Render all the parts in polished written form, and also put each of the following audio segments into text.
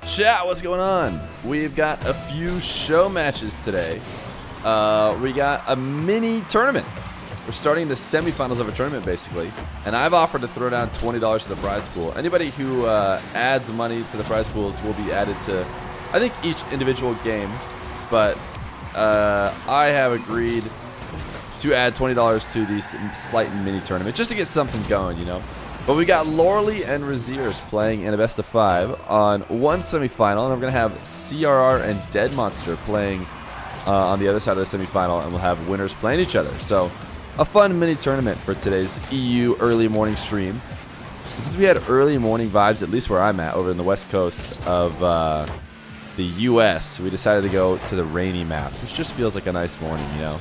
Chat, what's going on? We've got a few show matches today. We got a mini tournament. We're starting the semifinals of a tournament, basically. And I've offered to throw down $20 to the prize pool. Anybody who adds money to the prize pools will be added to, I think, each individual game. But I have agreed to add $20 to the slight mini tournament just to get something going, you know. But we got Lorley and Rezears playing in a best of 5 on one semifinal, and we're going to have CRR and Dead Monster playing on the other side of the semifinal, and we'll have winners playing each other. So a fun mini tournament for today's EU early morning stream. Since we had early morning vibes, at least where I'm at, over in the west coast of the US, we decided to go to the rainy map, which just feels like a nice morning, you know.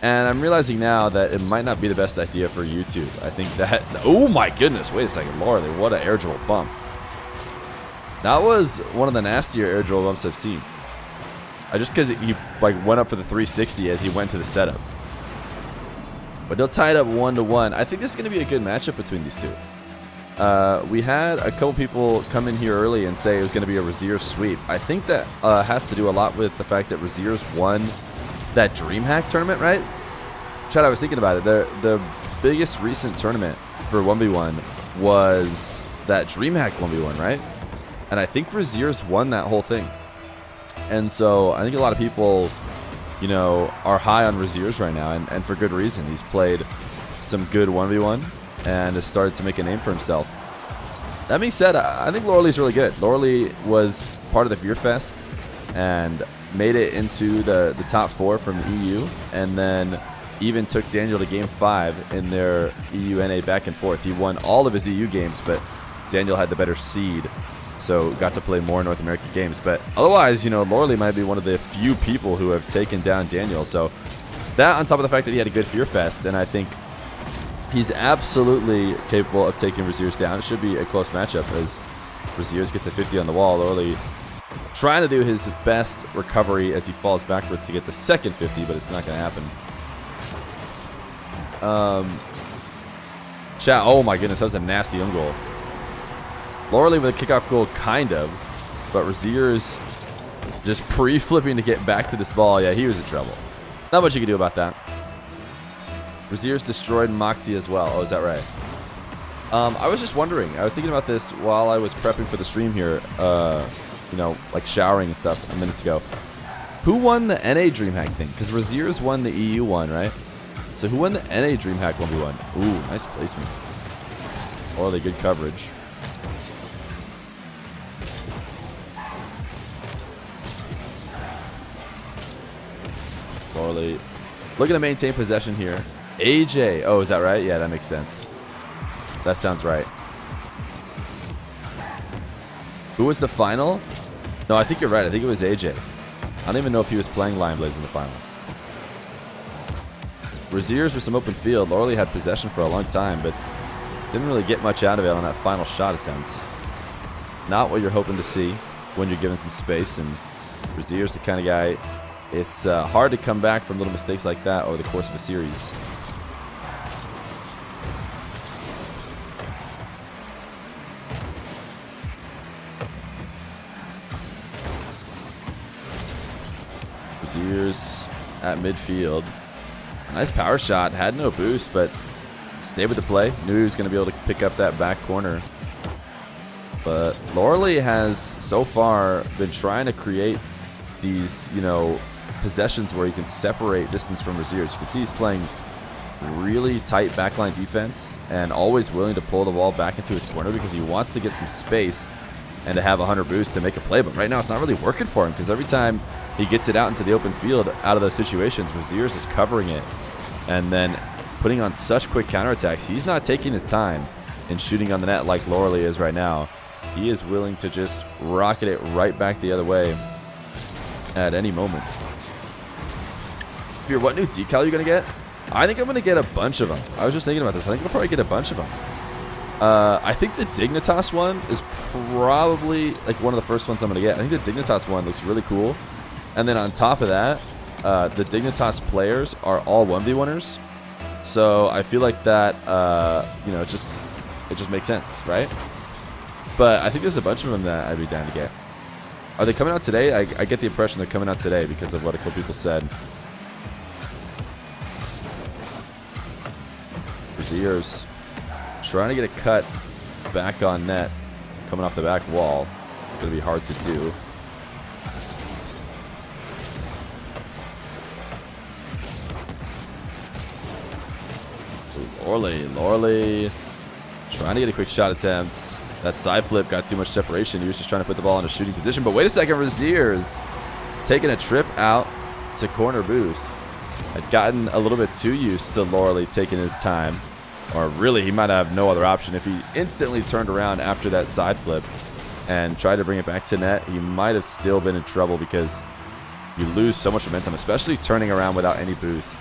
And I'm realizing now that it might not be the best idea for YouTube. I think that... Oh my goodness, wait a second. Lorley, what an air dribble bump. That was one of the nastier air dribble bumps I've seen. Just because he went up for the 360 as he went to the setup. But they'll tie it up 1-1. I think this is going to be a good matchup between these two. We had a couple people come in here early and say it was going to be a Rezears sweep. I think that has to do a lot with the fact that Rezears won that DreamHack tournament, right? Chad, I was thinking about it. The biggest recent tournament for 1v1 was that DreamHack 1v1, right? And I think Rezears won that whole thing. And so I think a lot of people, you know, are high on Rezears right now, and for good reason. He's played some good 1v1 and has started to make a name for himself. That being said, I think Lorley's really good. Lorley was part of the Feer Fest and made it into the top 4 from the EU, and then even took Daniel to game 5 in their EU-NA back and forth. He won all of his EU games, but Daniel had the better seed, so got to play more North American games. But otherwise, you know, Lorley might be one of the few people who have taken down Daniel. So that, on top of the fact that he had a good Fear Fest, and I think he's absolutely capable of taking Rezears down. It should be a close matchup as Rezears gets a 50 on the wall. Lorley trying to do his best recovery as he falls backwards to get the second 50, but it's not going to happen. Chat, oh my goodness, that was a nasty own goal. Lorley with a kickoff goal, kind of, but Rezears just pre-flipping to get back to this ball. Yeah, he was in trouble. Not much you can do about that. Rezears destroyed Moxie as well. Oh, is that right? I was just wondering. I was thinking about this while I was prepping for the stream here. You know, like showering and stuff a minute ago. Who won the NA DreamHack thing? Because Rezears won the EU one, right? So who won the NA DreamHack 1v1? Ooh, nice placement. Lorley, good coverage. Lorley looking to maintain possession here. AJ. Oh, is that right? Yeah, that makes sense. That sounds right. Who was the final? No, I think you're right. I think it was AJ. I don't even know if he was playing Lion Blaze in the final. Rezears with some open field. Lorley had possession for a long time, but didn't really get much out of it on that final shot attempt. Not what you're hoping to see when you're given some space. And Rezears the kind of guy, it's hard to come back from little mistakes like that over the course of a series. Rezears at midfield. Nice power shot. Had no boost, but stayed with the play. Knew he was going to be able to pick up that back corner. But Lorley has so far been trying to create these, you know, possessions where he can separate distance from Rezears. You can see he's playing really tight backline defense and always willing to pull the ball back into his corner because he wants to get some space and to have a 100 boost to make a play. But right now it's not really working for him because every time he gets it out into the open field out of those situations, Rezears is covering it and then putting on such quick counterattacks. He's not taking his time in shooting on the net like Lorley is right now. He is willing to just rocket it right back the other way at any moment. Feer, what new decal are you going to get? I think I'm going to get a bunch of them. I was just thinking about this. I think I'll probably get a bunch of them. I think the Dignitas one is probably like one of the first ones I'm going to get. I think the Dignitas one looks really cool. And then on top of that, the Dignitas players are all 1v1ers. So I feel like that, you know, it just makes sense, right? But I think there's a bunch of them that I'd be down to get. Are they coming out today? I get the impression they're coming out today because of what a couple people said. Rezears trying to get a cut back on net, coming off the back wall. It's going to be hard to do. Lorley trying to get a quick shot attempt. That side flip got too much separation. He was just trying to put the ball in a shooting position. But wait a second, Rezears taking a trip out to corner boost. Had gotten a little bit too used to Lorley taking his time. Or really, he might have no other option. If he instantly turned around after that side flip and tried to bring it back to net, he might have still been in trouble because you lose so much momentum, especially turning around without any boost.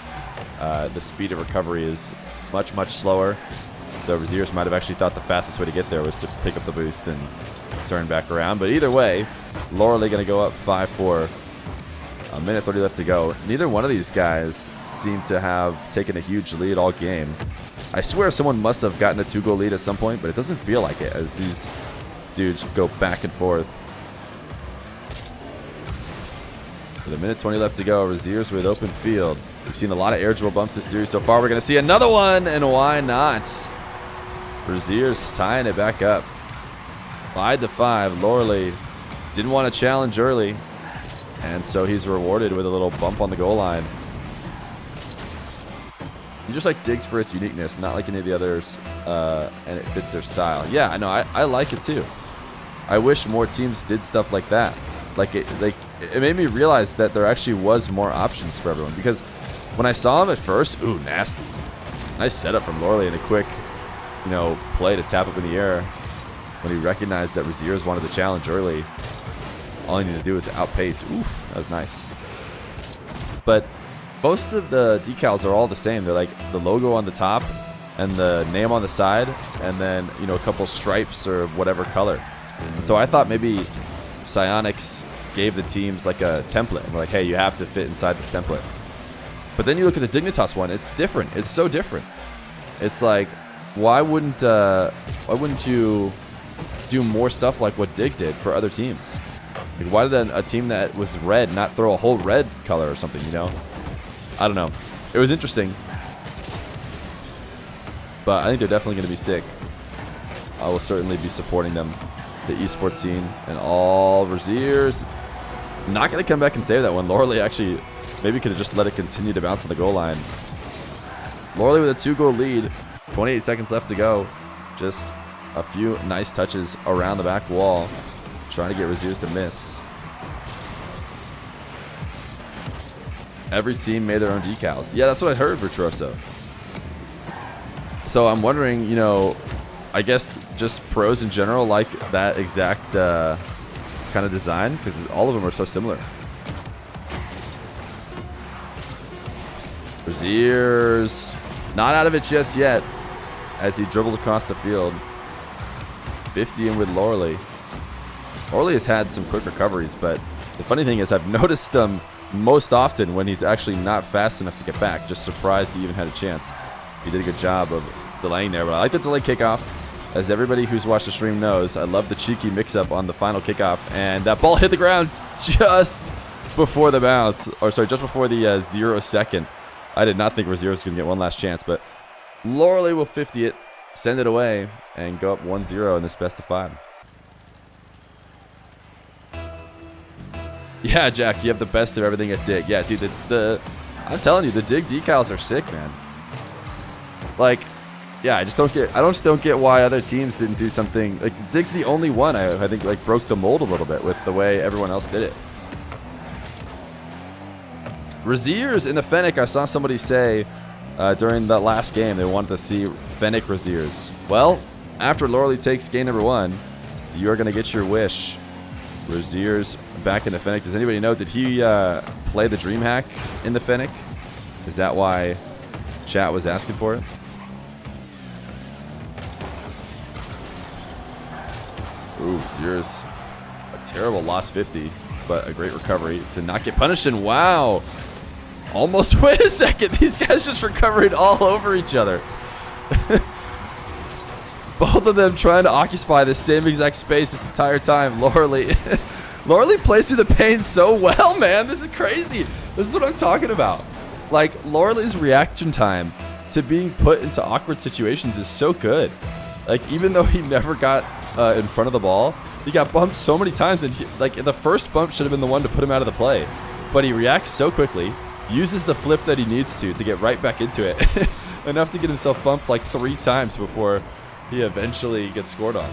The speed of recovery is much, much slower. So Rezears might have actually thought the fastest way to get there was to pick up the boost and turn back around. But either way, Lorley going to go up 5-4. A minute 30 left to go. Neither one of these guys seem to have taken a huge lead all game. I swear someone must have gotten a 2-goal lead at some point, but it doesn't feel like it as these dudes go back and forth. With a minute 20 left to go, Rezears with open field. We've seen a lot of air dribble bumps this series so far. We're going to see another one, and why not? Rezears tying it back up. 5-5. Lorley didn't want to challenge early, and so he's rewarded with a little bump on the goal line. He just like digs for its uniqueness, not like any of the others, and it fits their style. Yeah, I know. I like it too. I wish more teams did stuff like that. It made me realize that there actually was more options for everyone. Because when I saw him at first, ooh, nasty. Nice setup from Lorley and a quick, play to tap up in the air. When he recognized that Rezears wanted the challenge early, all he needed to do was outpace. Oof, that was nice. But most of the decals are all the same. They're like the logo on the top and the name on the side, and then a couple stripes or whatever color. And so I thought maybe Psyonix gave the teams like a template. And we're like, hey, you have to fit inside this template. But then you look at the Dignitas one. It's different. It's so different. It's like, why wouldn't you do more stuff like what Dig did for other teams? Like, why did a team that was red not throw a whole red color or something? I don't know. It was interesting. But I think they're definitely going to be sick. I will certainly be supporting them. The esports scene and all. Rezears not going to come back and save that one. Lorley actually maybe could have just let it continue to bounce on the goal line. Lorley with a 2-goal lead. 28 seconds left to go. Just a few nice touches around the back wall. Trying to get Rezears to miss. Every team made their own decals. Yeah, that's what I heard, Virtuoso. So I'm wondering, I guess just pros in general like that exact kind of design because all of them are so similar. Rezears not out of it just yet as he dribbles across the field. 50 in with Lorley. Lorley has had some quick recoveries, but the funny thing is I've noticed them most often when he's actually not fast enough to get back. Just surprised he even had a chance. He did a good job of delaying there, but I like the delayed kickoff. As everybody who's watched the stream knows, I love the cheeky mix-up on the final kickoff, and that ball hit the ground just before the bounce, or sorry, just before the 0 second. I did not think Rezears was going to get one last chance, but Lorley will 50 it, send it away, and go up 1-0 in this best of 5. Yeah, Jack, you have the best of everything at Dig. Yeah, dude, I'm telling you, the Dig decals are sick, man. Like, yeah, I just don't get why other teams didn't do something. Like, Dig's the only one I think like broke the mold a little bit with the way everyone else did it. Rezears in the Fennec, I saw somebody say during the last game they wanted to see Fennec Rezears. Well, after Lorley takes game number 1, you are going to get your wish. Rezears back in the Fennec. Does anybody know, did he play the DreamHack in the Fennec? Is that why chat was asking for it? Ooh, Rezears. A terrible loss 50, but a great recovery to not get punished. And wow, almost, wait a second, these guys just recovered all over each other. Both of them trying to occupy the same exact space this entire time. Lorley Lorley plays through the pain so well, man. This is crazy. This is what I'm talking about. Like, Lorley's reaction time to being put into awkward situations is so good. Like, even though he never got in front of the ball, he got bumped so many times, and like the first bump should have been the one to put him out of the play. But he reacts so quickly, uses the flip that he needs to get right back into it. Enough to get himself bumped like 3 times before he eventually gets scored on.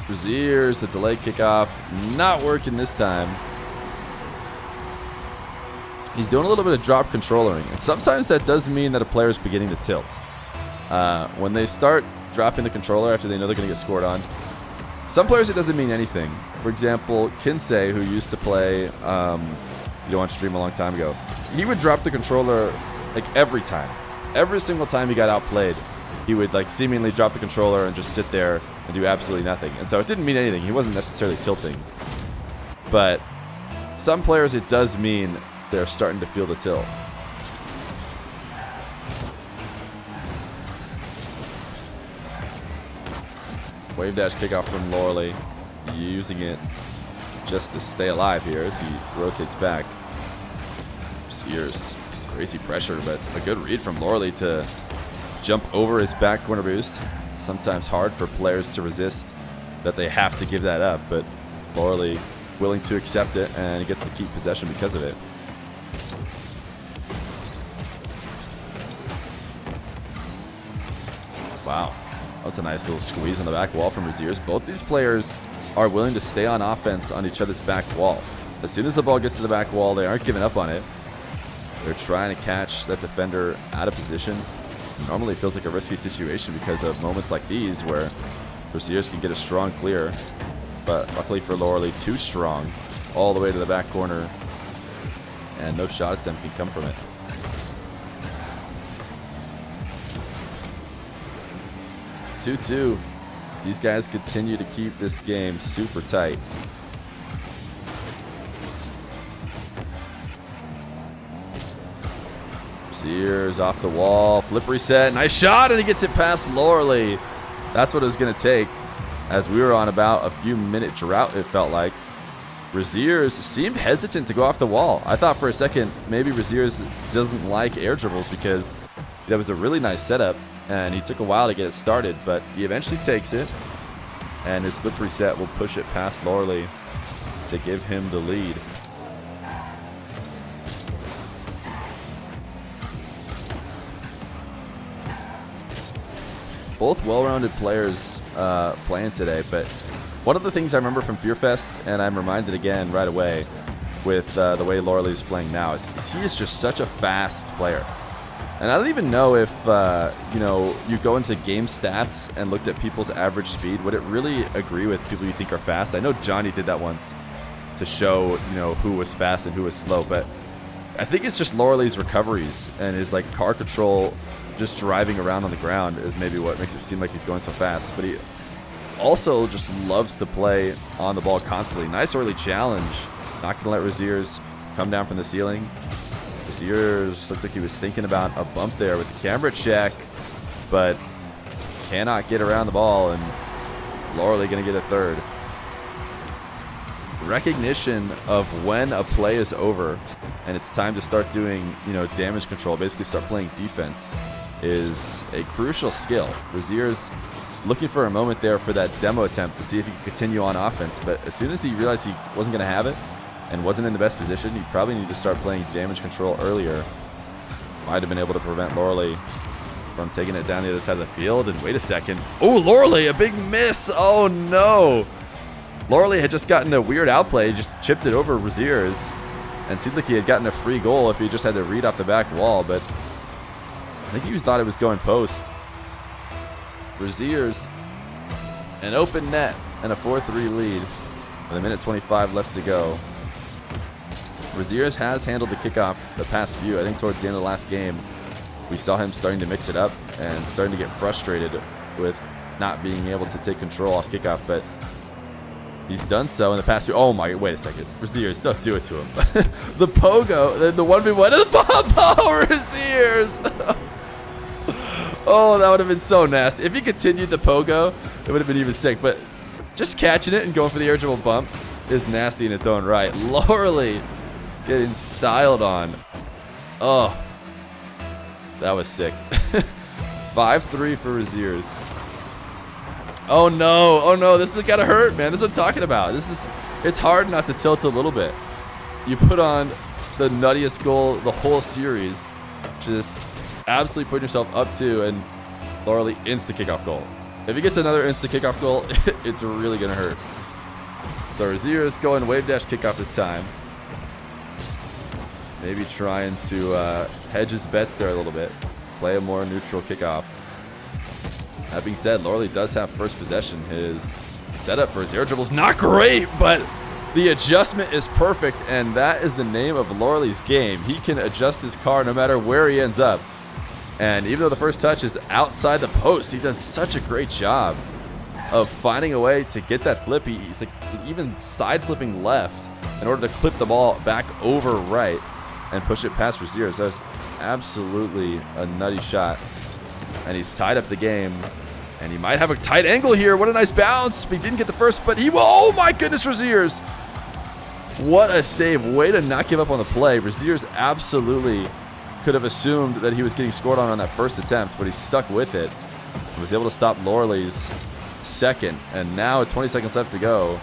Rezears, a delayed kickoff, not working this time. He's doing a little bit of drop controllering, and sometimes that does mean that a player is beginning to tilt. When they start dropping the controller after they know they're going to get scored on, some players it doesn't mean anything. For example, Kinsey, who used to play, on stream a long time ago, he would drop the controller like every time. Every single time he got outplayed, he would like seemingly drop the controller and just sit there and do absolutely nothing. And so it didn't mean anything. He wasn't necessarily tilting. But some players it does mean they're starting to feel the tilt. Wave dash kickoff from Lorley, using it just to stay alive here as he rotates back. Rezears, crazy pressure, but a good read from Lorley to jump over his back corner boost. Sometimes hard for players to resist that they have to give that up, but Lorley willing to accept it, and he gets to keep possession because of it. Wow, that was a nice little squeeze on the back wall from Rezears. Both these players are willing to stay on offense on each other's back wall. As soon as the ball gets to the back wall, they aren't giving up on it. They're trying to catch that defender out of position. Normally feels like a risky situation because of moments like these where Rezears can get a strong clear, but luckily for Lorley, too strong all the way to the back corner, and no shot attempt can come from it. Two. These guys continue to keep this game super tight. Rezears off the wall, flip reset, nice shot, and he gets it past Lorley. That's what it was going to take, as we were on about a few minute drought, it felt like. Rezears seemed hesitant to go off the wall. I thought for a second maybe Rezears doesn't like air dribbles because that was a really nice setup, and he took a while to get it started, but he eventually takes it, and his flip reset will push it past Lorley to give him the lead. Both well-rounded players playing today, but one of the things I remember from FeerFest, and I'm reminded again right away with the way Lorley's playing now, is he is just such a fast player. And I don't even know if you go into game stats and looked at people's average speed, would it really agree with people you think are fast? I know Johnny did that once to show who was fast and who was slow, but I think it's just Lorley's recoveries and his like car control, just driving around on the ground is maybe what makes it seem like he's going so fast. But he also just loves to play on the ball constantly. Nice early challenge. Not going to let Rezears come down from the ceiling. Rezears looked like he was thinking about a bump there with the camera check, but cannot get around the ball, and Lorley going to get a third. Recognition of when a play is over and it's time to start doing damage control, basically start playing defense, is a crucial skill. Rezears looking for a moment there for that demo attempt to see if he could continue on offense, but as soon as he realized he wasn't going to have it and wasn't in the best position, he probably needed to start playing damage control earlier. Might have been able to prevent Lorley from taking it down the other side of the field. And wait a second. Oh, Lorley, a big miss. Oh, no. Lorley had just gotten a weird outplay, just chipped it over Rezears, and seemed like he had gotten a free goal if he just had to read off the back wall, but I think he thought it was going post. Rezears, an open net and a 4-3 lead with a minute 25 left to go. Rezears has handled the kickoff the past few. I think towards the end of the last game, we saw him starting to mix it up and starting to get frustrated with not being able to take control off kickoff, but he's done so in the past few. Oh my, wait a second. Rezears, don't do it to him. The pogo, the 1v1, the pop, Rezears. Oh, that would have been so nasty. If he continued the pogo, it would have been even sick. But just catching it and going for the air dribble bump is nasty in its own right. Lorley getting styled on. Oh, that was sick. 5-3 for Rezears. Oh no, oh no, this is gotta hurt, man. This is what I'm talking about. It's hard not to tilt a little bit. You put on the nuttiest goal the whole series, just absolutely putting yourself up to, and Lorley insta kickoff goal. If he gets another insta kickoff goal, it's really gonna hurt. So Rezears going wave dash kickoff this time. Maybe trying to hedge his bets there a little bit. Play a more neutral kickoff. That being said, Lorley does have first possession. His setup for his air dribble is not great, but the adjustment is perfect, and that is the name of Lorley's game. He can adjust his car no matter where he ends up. And even though the first touch is outside the post, he does such a great job of finding a way to get that flip. He's like even side flipping left in order to clip the ball back over right and push it past Rezears. That was absolutely a nutty shot. And he's tied up the game. And he might have a tight angle here. What a nice bounce. He didn't get the first, but he will. Oh my goodness, Rezears. What a save. Way to not give up on the play. Rezears absolutely could have assumed that he was getting scored on that first attempt, but he stuck with it. He was able to stop Lorley's second. And now with 20 seconds left to go,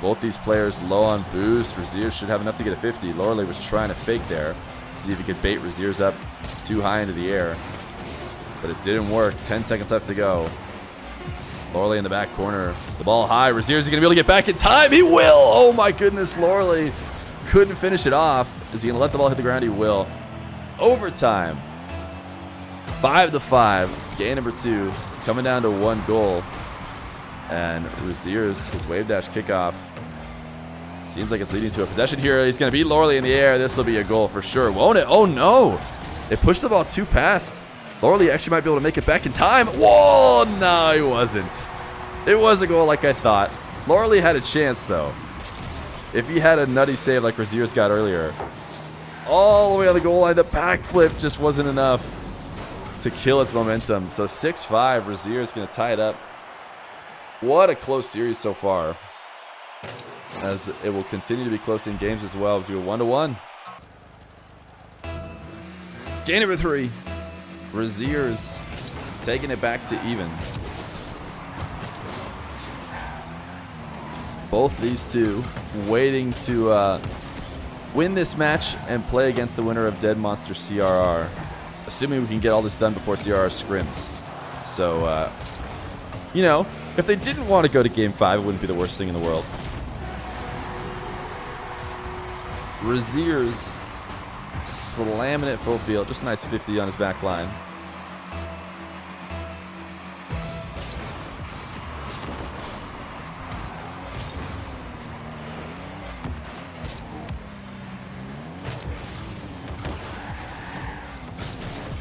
both these players low on boost. Rezears should have enough to get a 50. Lorley was trying to fake there. See if he could bait Rezears up too high into the air. But it didn't work. 10 seconds left to go. Lorley in the back corner. The ball high. Rezears is going to be able to get back in time. He will. Oh my goodness. Lorley couldn't finish it off. Is he going to let the ball hit the ground? He will. Overtime. 5-5. Game number 2. Coming down to 1 goal. And Rezears, his wave dash kickoff. Seems like it's leading to a possession here. He's going to beat Lorley in the air. This will be a goal for sure, won't it? Oh no. It pushed the ball too past. Lorley actually might be able to make it back in time. Whoa, no, he wasn't. It was a goal like I thought. Lorley had a chance, though. If he had a nutty save like Rezears got earlier. All the way on the goal line, the backflip just wasn't enough to kill its momentum. So 6-5, Rezears going to tie it up. What a close series so far. As it will continue to be close in games as well. To a 1-1. Game number 3. Rezears taking it back to even. Both these two waiting to win this match and play against the winner of Dead Monster CRR. Assuming we can get all this done before CRR scrims. So, you know, if they didn't want to go to Game 5, it wouldn't be the worst thing in the world. Rezears slamming it full field. Just a nice 50 on his back line.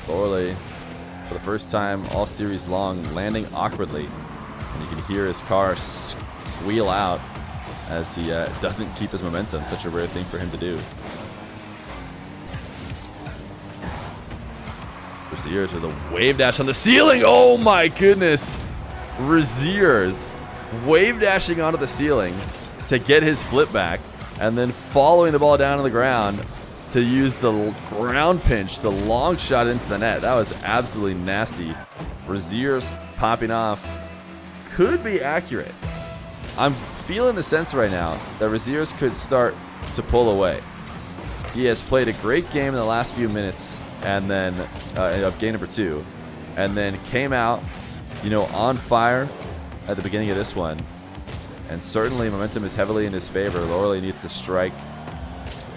Lorley, for the first time all series long, landing awkwardly. And you can hear his car squeal out as he doesn't keep his momentum. Such a rare thing for him to do. Rezears with a wave dash on the ceiling. Oh my goodness. Rezears wave dashing onto the ceiling to get his flip back and then following the ball down on the ground to use the ground pinch to long shot into the net. That was absolutely nasty. Rezears popping off could be accurate. I'm feeling the sense right now that Rezears could start to pull away. He has played a great game in the last few minutes and then of game number 2, and then came out, you know, on fire at the beginning of this one. And certainly momentum is heavily in his favor. Lorley needs to strike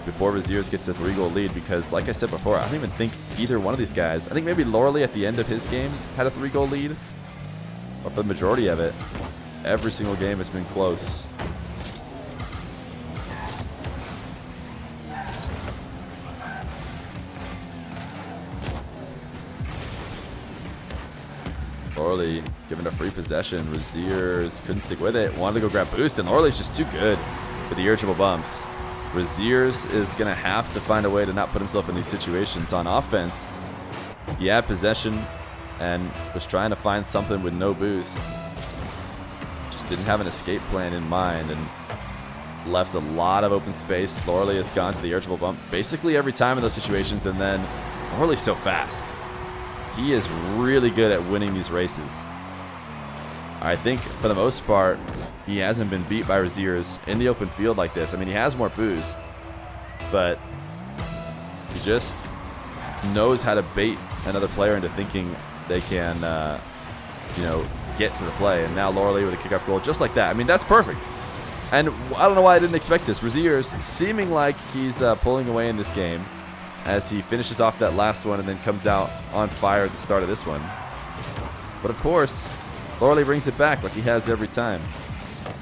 before Rezears gets a 3-goal lead because, like I said before, I don't even think either one of these guys, I think maybe Lorley at the end of his game had a 3-goal lead, but for the majority of it, every single game has been close. Lorley given a free possession. Rezears couldn't stick with it. Wanted to go grab boost, and Lorley's just too good with the air dribble bumps. Rezears is going to have to find a way to not put himself in these situations on offense. He had possession and was trying to find something with no boost. Just didn't have an escape plan in mind and left a lot of open space. Loreley has gone to the air triple bump basically every time in those situations, and then Loreley's so fast. He is really good at winning these races. I think for the most part, he hasn't been beat by Rezears in the open field like this. I mean, he has more boost, but he just knows how to bait another player into thinking they can, you know, get to the play. And now Loreley with a kickoff goal just like that. I mean, that's perfect. And I don't know why I didn't expect this. Rezears seeming like he's pulling away in this game as he finishes off that last one and then comes out on fire at the start of this one. But of course, Loreley brings it back like he has every time.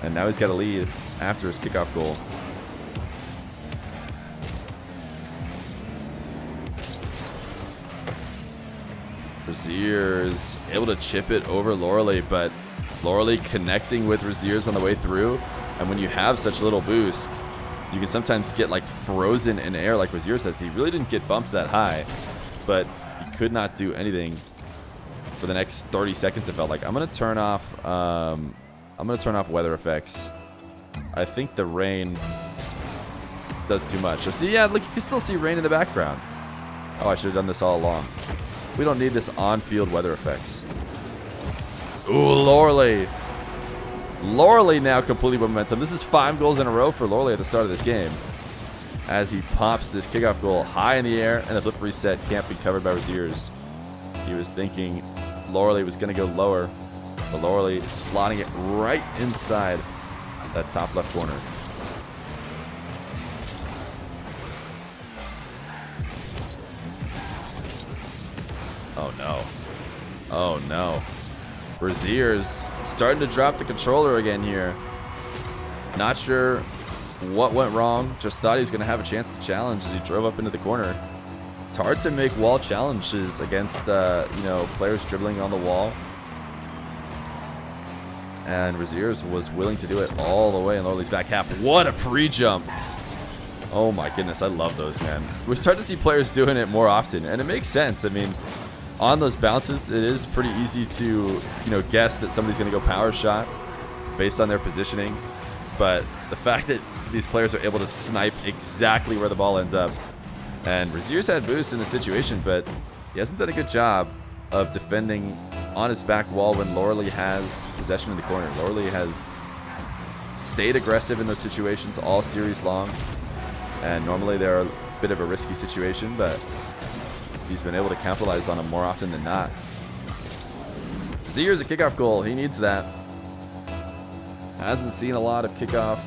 And now he's got a lead after his kickoff goal. Rezears able to chip it over Loreley, but Loreley connecting with Rezears on the way through. And when you have such little boost, you can sometimes get like frozen in air like Rezears does. He really didn't get bumped that high, but he could not do anything for the next 30 seconds. It felt like. I'm gonna turn off weather effects. I think the rain does too much. So see, yeah, look, you can still see rain in the background. Oh, I should have done this all along. We don't need this on-field weather effects. Ooh, Loreley. Loreley now completely momentum. This is 5 goals in a row for Loreley at the start of this game, as he pops this kickoff goal high in the air, and the flip reset can't be covered by Rezears. He was thinking Loreley was going to go lower, but Loreley slotting it right inside that top left corner. Oh no. Oh no. Rezears starting to drop the controller again here. Not sure what went wrong. Just thought he was going to have a chance to challenge as he drove up into the corner. It's hard to make wall challenges against you know, players dribbling on the wall. And Rezears was willing to do it all the way in Loreley's back half. What a pre-jump. Oh my goodness, I love those, man. We start to see players doing it more often, and it makes sense. I mean, on those bounces, it is pretty easy to, you know, guess that somebody's going to go power shot based on their positioning. But the fact that these players are able to snipe exactly where the ball ends up. And Rezears had boost in the situation, but he hasn't done a good job of defending on his back wall when Loreley has possession in the corner. Loreley has stayed aggressive in those situations all series long. And normally they're a bit of a risky situation, but he's been able to capitalize on them more often than not. Rezears a kickoff goal. He needs that. Hasn't seen a lot of kickoff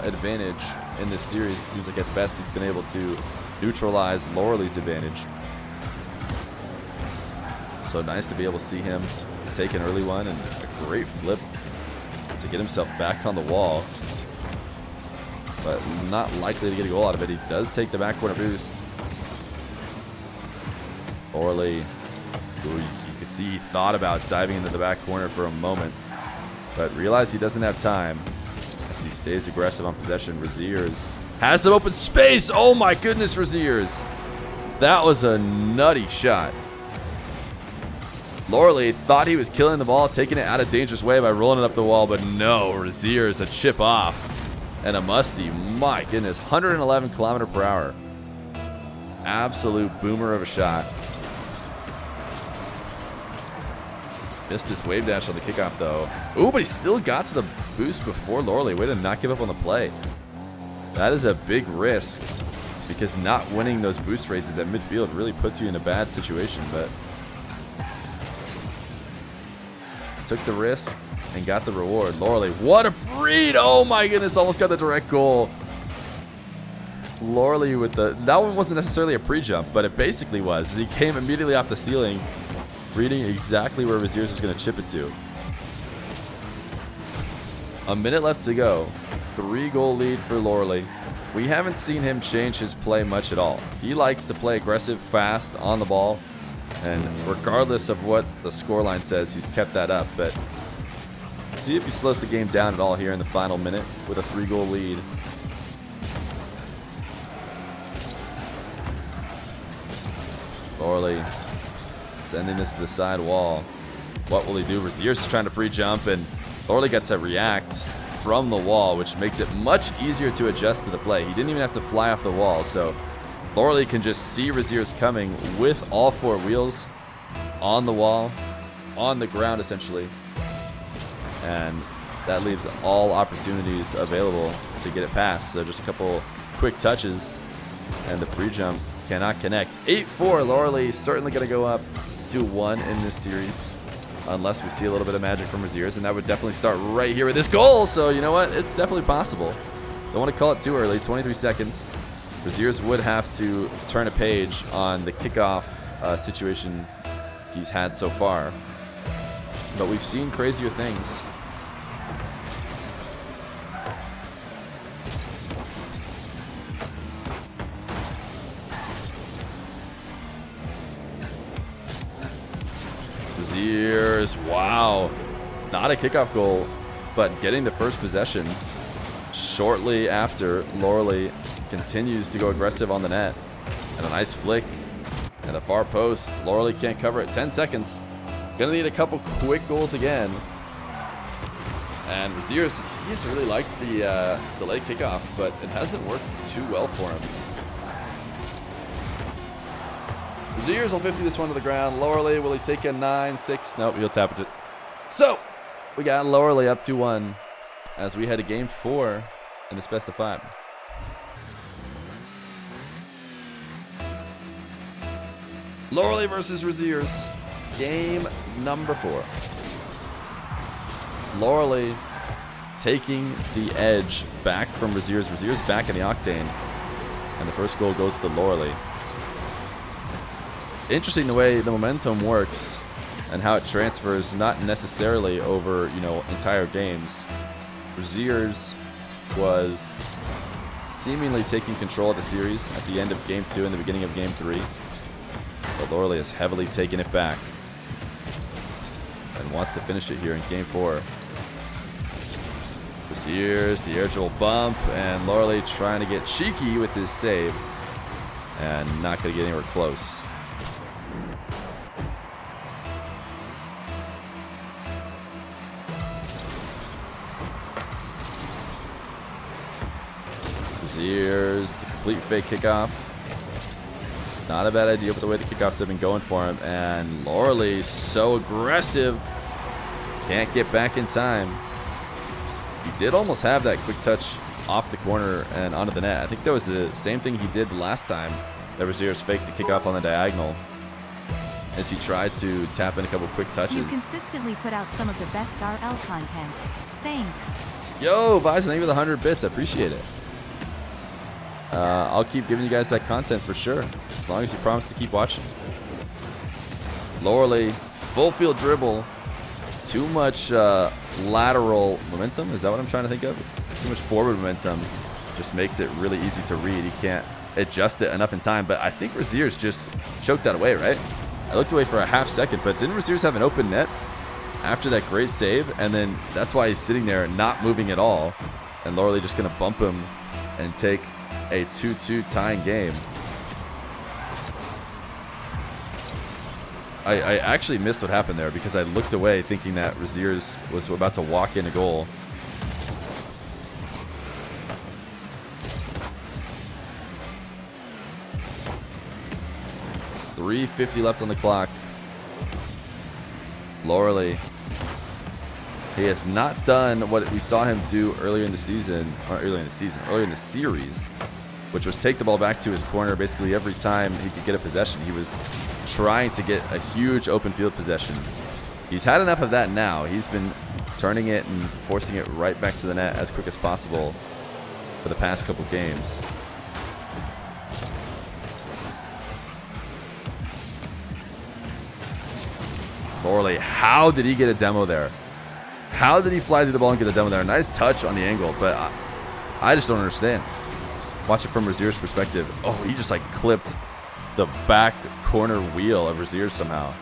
advantage in this series. It seems like at best he's been able to neutralize Loreley's advantage. So nice to be able to see him take an early one and a great flip to get himself back on the wall. But not likely to get a goal out of it. He does take the back corner boost. Loreley, who you could see he thought about diving into the back corner for a moment, but realized he doesn't have time as he stays aggressive on possession. Rezears has some open space. Oh my goodness, Rezears. That was a nutty shot. Loreley thought he was killing the ball, taking it out of dangerous way by rolling it up the wall, but no, Rezears a chip off and a musty. My goodness, 111 km/h. Absolute boomer of a shot. Missed his wave dash on the kickoff though. Ooh, but he still got to the boost before Loreley. Way to not give up on the play. That is a big risk, because not winning those boost races at midfield really puts you in a bad situation, but took the risk and got the reward. Loreley, what a breed! Oh my goodness, almost got the direct goal. Loreley with the, that one wasn't necessarily a pre-jump, but it basically was. He came immediately off the ceiling, reading exactly where Rezears was going to chip it to. A minute left to go. 3-goal lead for Loreley. We haven't seen him change his play much at all. He likes to play aggressive, fast, on the ball. And regardless of what the scoreline says, he's kept that up. But see if he slows the game down at all here in the final minute with a 3-goal lead. Loreley sending this to the side wall. What will he do? Rezears is trying to free jump, and Lorley gets to react from the wall, which makes it much easier to adjust to the play. He didn't even have to fly off the wall, so Lorley can just see Rezears coming with all 4 wheels on the wall, on the ground essentially, and that leaves all opportunities available to get it past. So just a couple quick touches, and the pre-jump cannot connect. 8-4, Lorley certainly going to go up 2-1 in this series, unless we see a little bit of magic from Rezears, and that would definitely start right here with this goal. So you know what? It's definitely possible. Don't want to call it too early. 23 seconds. Rezears would have to turn a page on the kickoff situation he's had so far, but we've seen crazier things. Rezears, wow. Not a kickoff goal, but getting the first possession shortly after Lorley continues to go aggressive on the net. And a nice flick and a far post. Lorley can't cover it. 10 seconds. Gonna need a couple quick goals again. And Rezears, he's really liked the delayed kickoff, but it hasn't worked too well for him. Rezears will 50 this one to the ground. Lorley, will he take a 9-6? Nope, he'll tap it. So, we got Lorley up 2-1 as we head to game 4 in this best of 5. Lorley versus Rezears, game number 4. Lorley taking the edge back from Rezears. Rezears back in the octane, and the first goal goes to Lorley. Interesting the way the momentum works and how it transfers, not necessarily over, entire games. Rezears was seemingly taking control of the series at the end of game 2 and the beginning of game 3. But Lorley has heavily taken it back and wants to finish it here in game 4. Rezears, the air dribble bump, and Lorley trying to get cheeky with his save and not going to get anywhere close. Rezears, the complete fake kickoff. Not a bad idea with the way the kickoffs have been going for him. And Lorley, so aggressive. Can't get back in time. He did almost have that quick touch off the corner and onto the net. I think that was the same thing he did last time that Rezears faked the kickoff on the diagonal, as he tried to tap in a couple quick touches. You consistently put out some of the best RL content. Thanks. Yo, Bison, thank you for the 100 bits. I appreciate it. I'll keep giving you guys that content for sure, as long as you promise to keep watching. Lorley, full field dribble. Too much lateral momentum. Is that what I'm trying to think of? Too much forward momentum just makes it really easy to read. He can't adjust it enough in time, but I think Rezears just choked that away, right? I looked away for a half second, but didn't Rezears have an open net after that great save? And then that's why he's sitting there not moving at all. And Lorley just going to bump him and take a 2-2 tying game. I actually missed what happened there because I looked away thinking that Rezears was about to walk in a goal. .350 left on the clock. Lorley. He has not done what we saw him do earlier in the series, which was take the ball back to his corner basically every time he could get a possession. He was trying to get a huge open field possession. He's had enough of that now. He's been turning it and forcing it right back to the net as quick as possible for the past couple games. Lorley, how did he get a demo there? How did he fly through the ball and get a demo there? Nice touch on the angle, but I just don't understand. Watch it from Rezears' perspective. Oh, he just like clipped the back corner wheel of Rezears somehow.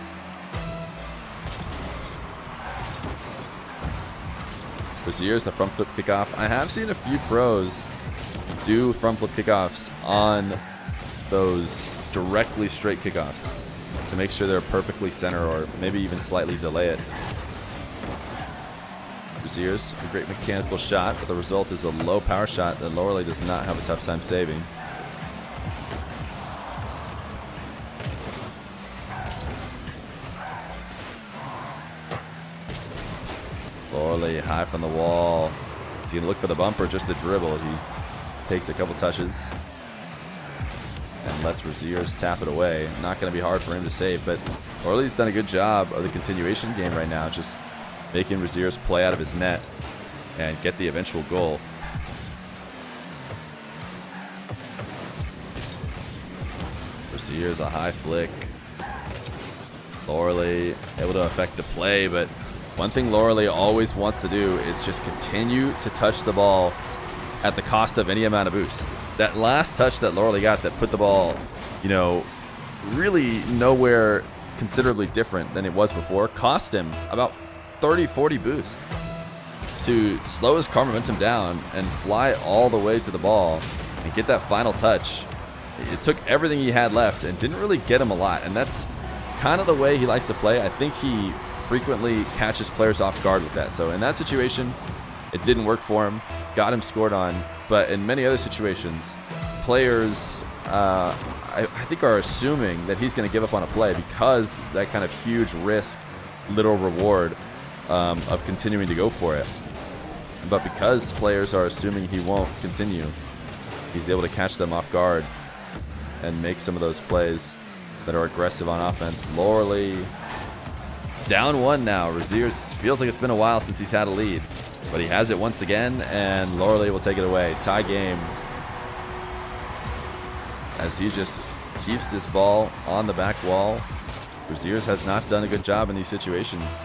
Rezears, the front flip kickoff. I have seen a few pros do front flip kickoffs on those directly straight kickoffs. to make sure they're perfectly center or maybe even slightly delay it. Rezears, a great mechanical shot, but the result is a low power shot that Loreley does not have a tough time saving. Loreley high from the wall. Is he going to look for the bump or just the dribble? He takes a couple touches and lets Rezears tap it away. Not going to be hard for him to save, but Loreley's done a good job of the continuation game right now, just making Rezears play out of his net and get the eventual goal. Rezears, a high flick. Loreley able to affect the play, but one thing Loreley always wants to do is just continue to touch the ball at the cost of any amount of boost. That last touch that Loreley got that put the ball, you know, really nowhere considerably different than it was before, cost him about 30-40 boost to slow his car momentum down and fly all the way to the ball and get that final touch. It took everything he had left and didn't really get him a lot, and that's kind of the way he likes to play. I think he frequently catches players off guard with that. So in that situation, it didn't work for him, got him scored on, but in many other situations, players I think are assuming that he's going to give up on a play because that kind of huge risk, little reward of continuing to go for it. But because players are assuming he won't continue, he's able to catch them off guard and make some of those plays that are aggressive on offense. Loreley down one now. Rezears, feels like it's been a while since he's had a lead, but he has it once again, and Loreley will take it away. Tie game as he just keeps this ball on the back wall. Rezears has not done a good job in these situations.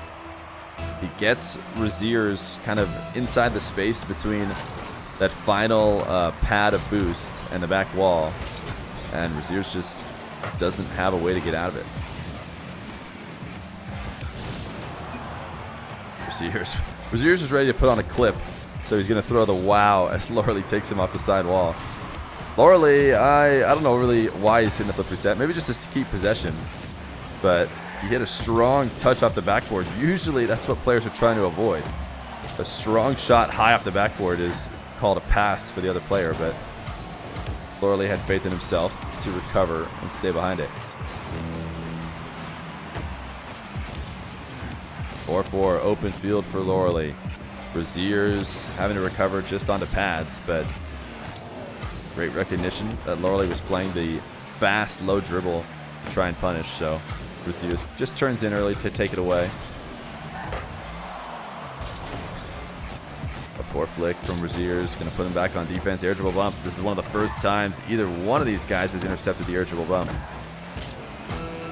He gets Rezears kind of inside the space between that final pad of boost and the back wall, and Rezears just doesn't have a way to get out of it. Rezears is ready to put on a clip, so he's going to throw the wow as Loreley takes him off the side wall. Loreley, I don't know really why he's hitting the flip reset. Maybe just to keep possession, but he hit a strong touch off the backboard. Usually that's what players are trying to avoid. A strong shot high off the backboard is called a pass for the other player, but Loreley had faith in himself to recover and stay behind it. 4-4, open field for Loreley. Rezears having to recover just onto pads, but great recognition that Loreley was playing the fast, low dribble to try and punish, so Rezears just turns in early to take it away. A poor flick from Rezears, going to put him back on defense. Air dribble bump. This is one of the first times either one of these guys has intercepted the air dribble bump.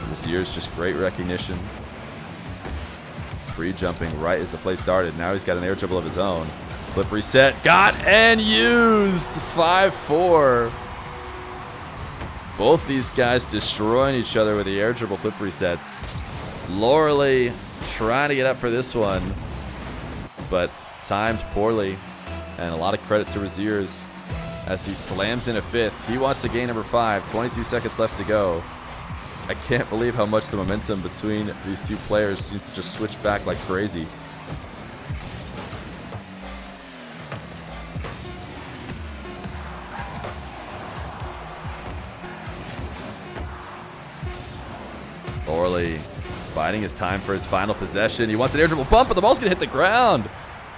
Rezears, just great recognition. Free jumping right as the play started. Now he's got an air dribble of his own. Flip reset. Got and used. 5-4. Both these guys destroying each other with the air dribble flip resets. Loreley trying to get up for this one, but timed poorly. And a lot of credit to Rezears as he slams in a fifth. He wants to gain number 5. 22 seconds left to go. I can't believe how much the momentum between these two players seems to just switch back like crazy. Loreley biding his time for his final possession. He wants an air dribble bump, but the ball's going to hit the ground.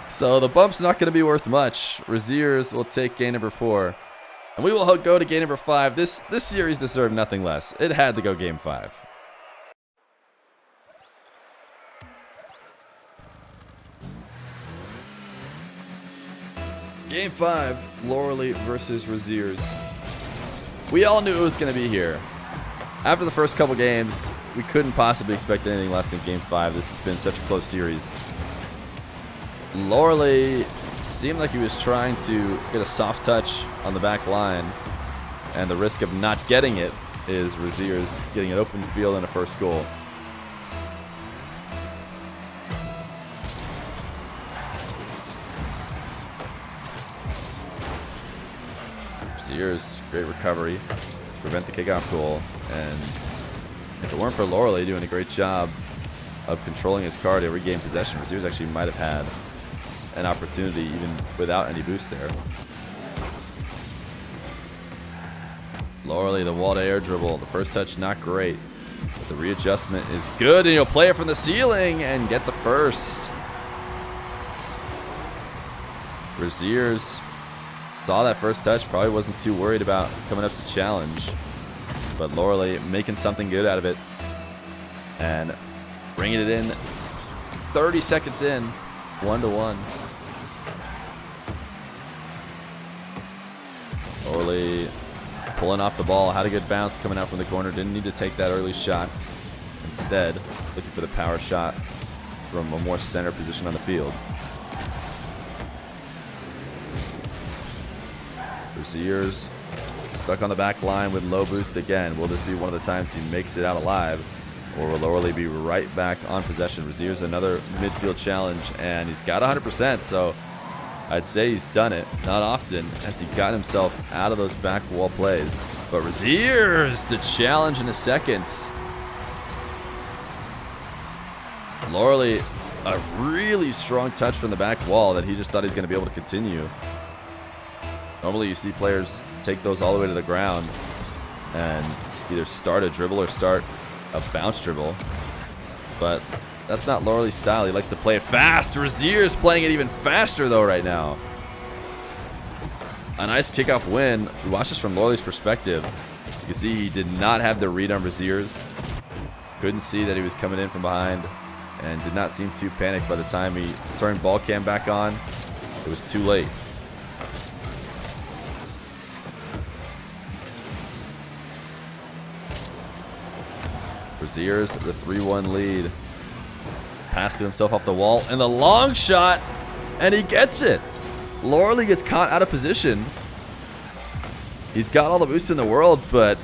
So the bump's not going to be worth much. Rezears will take game number 4. And we will go to game number 5. This series deserved nothing less. It had to go game 5. Game 5, Loreley versus Rezears. We all knew it was going to be here. After the first couple games, we couldn't possibly expect anything less than game 5. This has been such a close series. Loreley seemed like he was trying to get a soft touch on the back line, and the risk of not getting it is Rezears getting an open field and a first goal. Rezears, great recovery to prevent the kickoff goal, and If it weren't for Loreley doing a great job of controlling his car to regain possession, Rezears actually might have had an opportunity even without any boost there. Loreley, the wall to air dribble. The first touch, not great. But the readjustment is good, and he'll play it from the ceiling and get the first. Rezears saw that first touch, probably wasn't too worried about coming up to challenge. But Loreley making something good out of it and bringing it in 30 seconds in, 1-1. Loreley pulling off the ball, had a good bounce coming out from the corner, didn't need to take that early shot. Instead, looking for the power shot from a more center position on the field. Rezears stuck on the back line with low boost again. Will this be one of the times he makes it out alive? Or will Loreley be right back on possession? Rezears another midfield challenge, and he's got 100%, so I'd say he's done it. Not often has he gotten himself out of those back wall plays. But Rezears, the challenge in a second. Loreley, a really strong touch from the back wall that he just thought he was going to be able to continue. Normally you see players take those all the way to the ground and either start a dribble or start a bounce dribble. But that's not Loreley's style. He likes to play it fast. Rezears playing it even faster though right now. A nice kickoff win. We watch this from Loreley's perspective. You can see he did not have the read on Rezears. Couldn't see that he was coming in from behind and did not seem too panicked by the time he turned ball cam back on. It was too late. Rezears, the 3-1 lead. Pass to himself off the wall, and the long shot, and he gets it. Loreley gets caught out of position. He's got all the boost in the world, but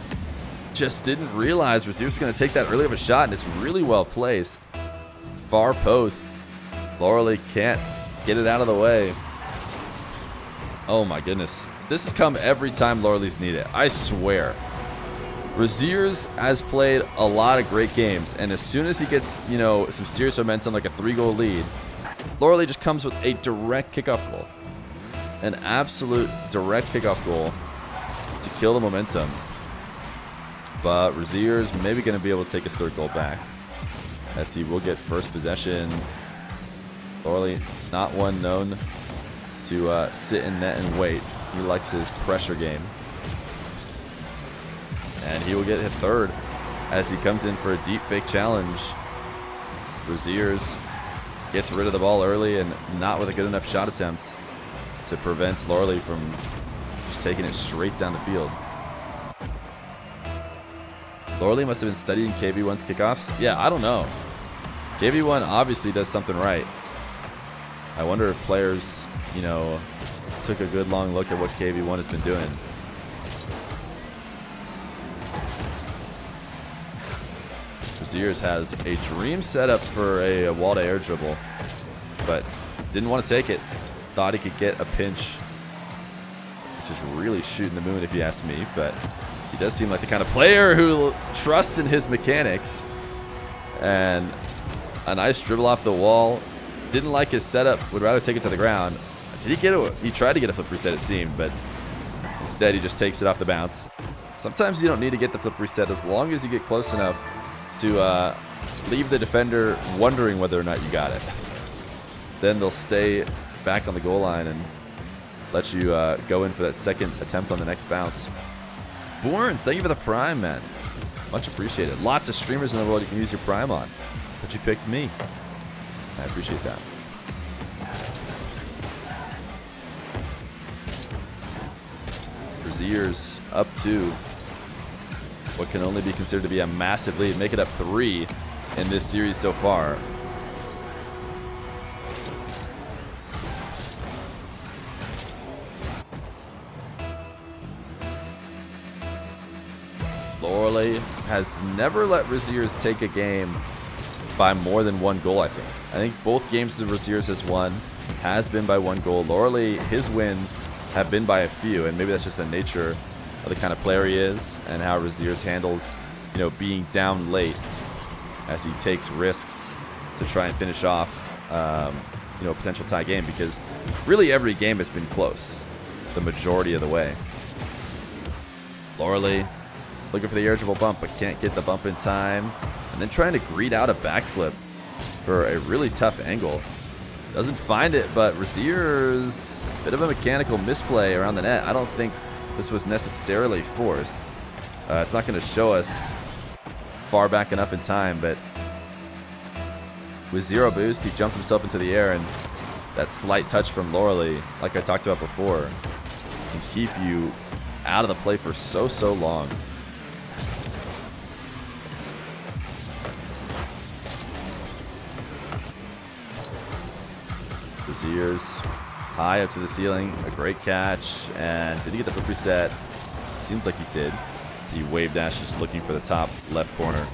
just didn't realize Rezears was going to take that early of a shot, and it's really well placed. Far post. Loreley can't get it out of the way. Oh my goodness. This has come every time Loreley's needed it. I swear. Rezears has played a lot of great games, and as soon as he gets, you know, some serious momentum like a 3-goal lead, Loreley just comes with a direct kickoff goal. An absolute direct kickoff goal to kill the momentum. But Rezears maybe going to be able to take his third goal back, as he will get first possession. Loreley, not one known to sit in net and wait. He likes his pressure game. And he will get hit third as he comes in for a deep fake challenge. Rezears gets rid of the ball early and not with a good enough shot attempt to prevent Loreley from just taking it straight down the field. Loreley must have been studying KV1's kickoffs. Yeah, I don't know. KV1 obviously does something right. I wonder if players, you know, took a good long look at what KV1 has been doing. Rezears has a dream setup for a wall to air dribble, but didn't want to take it. Thought he could get a pinch, which is really shooting the moon if you ask me, but he does seem like the kind of player who trusts in his mechanics. And a nice dribble off the wall. Didn't like his setup, would rather take it to the ground. Did he get it? He tried to get a flip reset, it seemed, but instead he just takes it off the bounce. Sometimes you don't need to get the flip reset as long as you get close enough to leave the defender wondering whether or not you got it. Then they'll stay back on the goal line and let you go in for that second attempt on the next bounce. Borns, thank you for the Prime, man. Much appreciated. Lots of streamers in the world you can use your Prime on, but you picked me. I appreciate that. Rezears up 2. What can only be considered to be a massive lead. Make it up 3 in this series so far. Loreley has never let Rezears take a game by more than 1 goal, I think. I think both games that Rezears has won has been by 1 goal. Loreley, his wins have been by a few, and maybe that's just the nature of the kind of player he is and how Rezears handles being down late as he takes risks to try and finish off, a potential tie game, because really every game has been close the majority of the way. Loreley looking for the eligible bump, but can't get the bump in time. And then trying to greet out a backflip for a really tough angle. Doesn't find it, but Rezears, bit of a mechanical misplay around the net. I don't think this was necessarily forced. It's not going to show us far back enough in time, but with 0 boost, he jumped himself into the air, and that slight touch from Loreley, like I talked about before, can keep you out of the play for so long. Rezears high up to the ceiling, a great catch, and did he get the flip reset? Seems like he did. He wave dashes looking for the top left corner.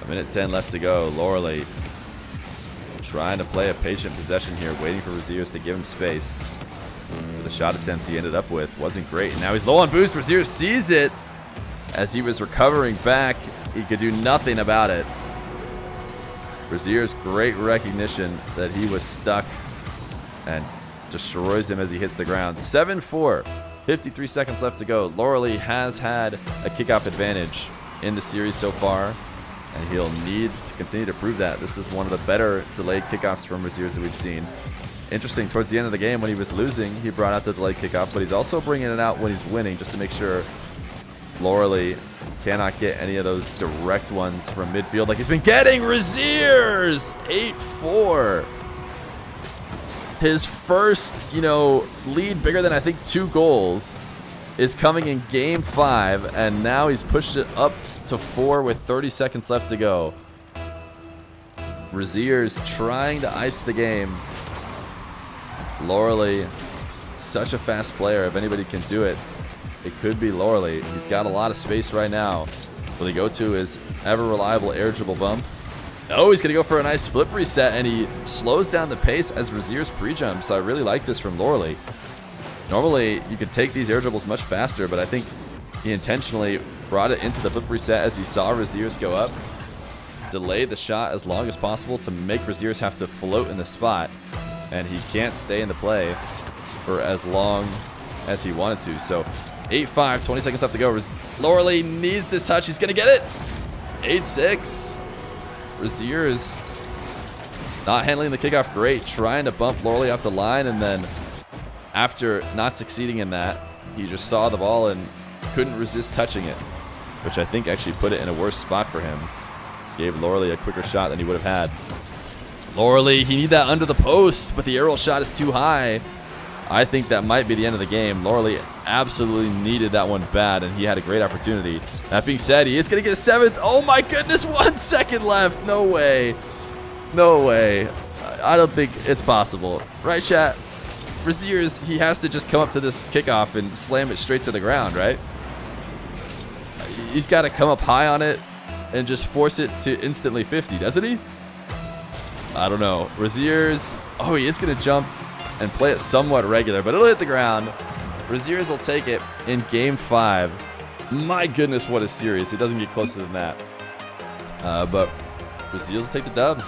1:10 left to go. Loreley trying to play a patient possession here, waiting for Rezears to give him space. The shot attempt he ended up with wasn't great. And now he's low on boost. Rezears sees it as he was recovering back. He could do nothing about it. Rezears, great recognition that he was stuck, and destroys him as he hits the ground. 7-4. 53 seconds left to go. Loreley has had a kickoff advantage in the series so far, and he'll need to continue to prove that. This is one of the better delayed kickoffs from Rezears that we've seen. Interesting, towards the end of the game when he was losing, he brought out the delayed kickoff, but he's also bringing it out when he's winning, just to make sure Loreley cannot get any of those direct ones from midfield like he's been getting. Rezears, 8-4. His first, lead bigger than I think 2 goals is coming in game 5, and now he's pushed it up to 4 with 30 seconds left to go. Rezears trying to ice the game. Loreley, such a fast player. If anybody can do it, it could be Loreley. He's got a lot of space right now. Will he go to his ever-reliable eligible bump? Oh, he's going to go for a nice flip reset, and he slows down the pace as Rezears pre-jumps. I really like this from Loreley. Normally, you could take these eligibles much faster, but I think he intentionally brought it into the flip reset as he saw Rezears go up. Delayed the shot as long as possible to make Rezears have to float in the spot, and he can't stay in the play for as long as he wanted to. So 8-5, 20 seconds left to go. Loreley needs this touch. He's going to get it. 8-6. Rezears not handling the kickoff great, trying to bump Loreley off the line, and then after not succeeding in that, he just saw the ball and couldn't resist touching it, which I think actually put it in a worse spot for him. Gave Loreley a quicker shot than he would have had. Loreley, he need that under the post, but the aerial shot is too high. I think that might be the end of the game. Loreley absolutely needed that one bad, and he had a great opportunity. That being said, he is going to get a 7th. Oh my goodness, 1 second left. No way. No way. I don't think it's possible. Right, chat? Rezears, he has to just come up to this kickoff and slam it straight to the ground, right? He's got to come up high on it and just force it to instantly 50, doesn't he? I don't know. Rezears, oh, he is going to jump and play it somewhat regular, but it'll hit the ground. Rezears will take it in game 5. My goodness, what a series. It doesn't get closer than that. But Rezears will take the dub.